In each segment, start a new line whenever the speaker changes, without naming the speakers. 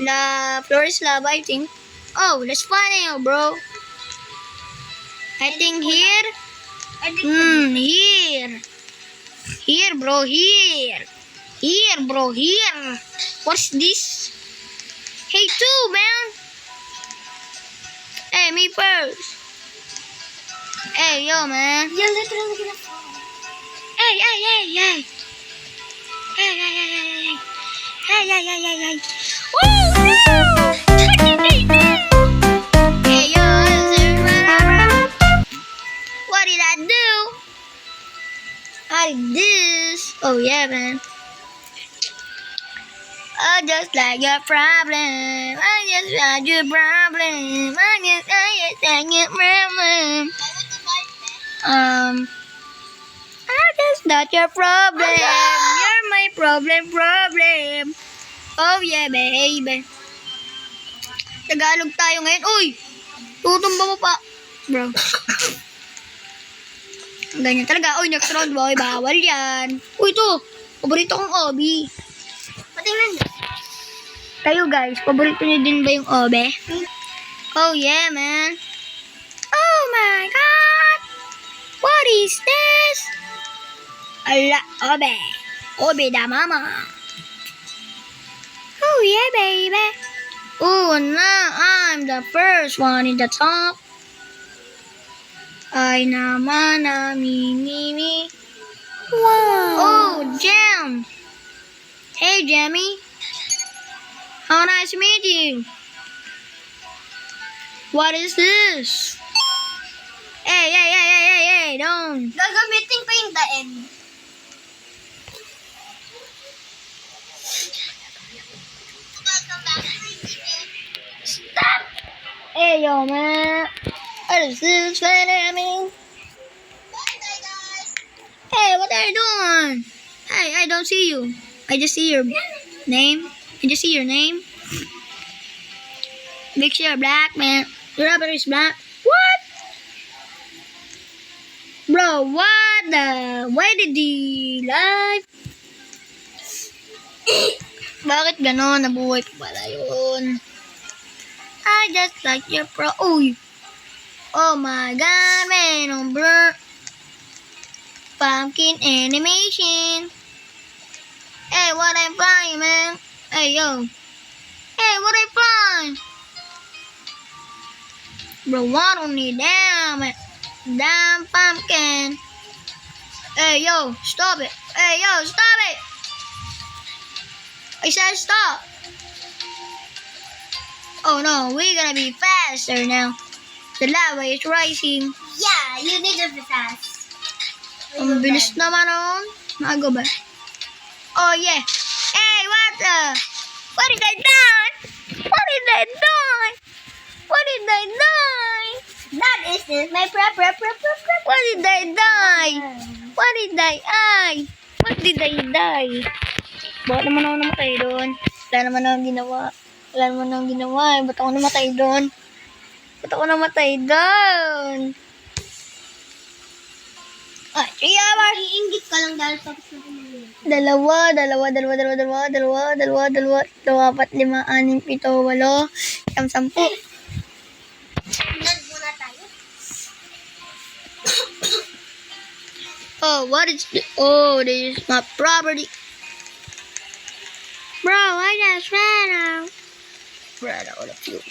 Floor is lava, I think. Oh, let's find it, bro. I think here. Here. Here, bro, here. Here, bro, here. What's this? Hey, two, man. Hey, me first. Hey, yo, man.
You're literally gonna fall.
Hey, hey, hey, hey. Hey, hey, hey, hey, hey. Hey, hey, hey, hey, hey. Woo! Hey, yo, what did I do? I did this. Oh, yeah, man. Oh, just like your problem. I just like your problem. I just like your problem. I just not your problem. You're my problem. Oh, yeah, baby. Tagalog tayo ngayon. Uy! Tutumba mo pa. Bro. Ganyan talaga. Uy, next round, boy. Bawal yan. Uy, ito. Paborito kong obi.
Patingnan niyo.
Kayo guys, paborito niyo din ba yung obe? Oh yeah, man. Oh my God! What is this? Ala, obe. Obe da mama. Oh yeah, baby. Oh, now I'm the first one in the top. Ay naman na mi. Wow. Oh, Jam. Hey, Jammy. How nice to meet you. What is this? Hey, don't.
Gagamitin pa yung daen.
Stop. Hey, yo, man. What is this? Hey, what are you doing? Hey, I don't see you. I just see your name. Make sure you're black, man. Your rubber is black. What? Bro, what the? Why did he live? Bakit ganon? Nabuhay pa pala yun. I just like your pro. Uy. Oh my God, man. Oh, bro. Pumpkin animation. Hey, what I'm flying, man? Hey, yo. Hey, what I'm flying? Bro, I don't need damn pumpkin. Hey, yo, stop it. Hey, yo, stop it. I said stop. Oh, no, we're gonna be faster now. The lava is rising.
Yeah, you need to be fast.
Ang bilis naman nun. Maago ba? Oh, yeah. Hey, what the? What did I die? What did I die? What did I die?
That is this, my prep.
What did I die? What did I die? What did I die? Bakit naman ako namatay doon? Wala naman akong ginawa. Ba't ako namatay doon? Ah, 3 hours.
Iingit ka lang dahil tapos na kumain.
2, 4, 5, 6, 7, 8, 9, 10.
Nag muna tayo.
Oh, what is this? Oh, this is my property. Bro, I just ran out of fuel.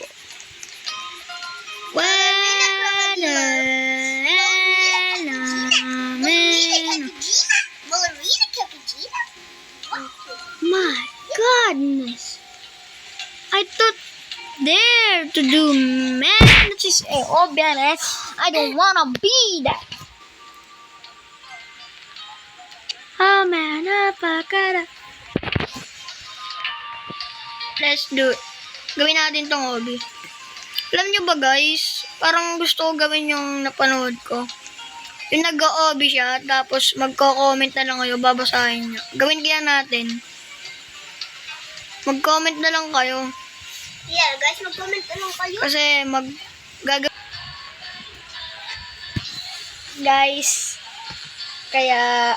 Ballerina cappuccino?
My goodness. I thought there to do man. This is obvious. I don't wanna be that. Oh man, napakara. Let's do it. Gawin natin tong hobby. Alam nyo ba guys, parang gusto ko gawin yung napanood ko. Yung nag-hobby siya, tapos magko-comment na lang kayo, babasahin nyo. Gawin kaya natin. Mag-comment na lang kayo.
Yeah, guys, mag-comment na lang kayo.
Kasi guys, kaya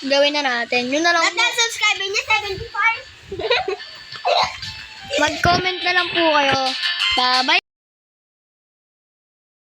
gawin na natin. Yun na lang.
At ang subscriber niya, 75.
Mag-comment na lang po kayo. Bye-bye.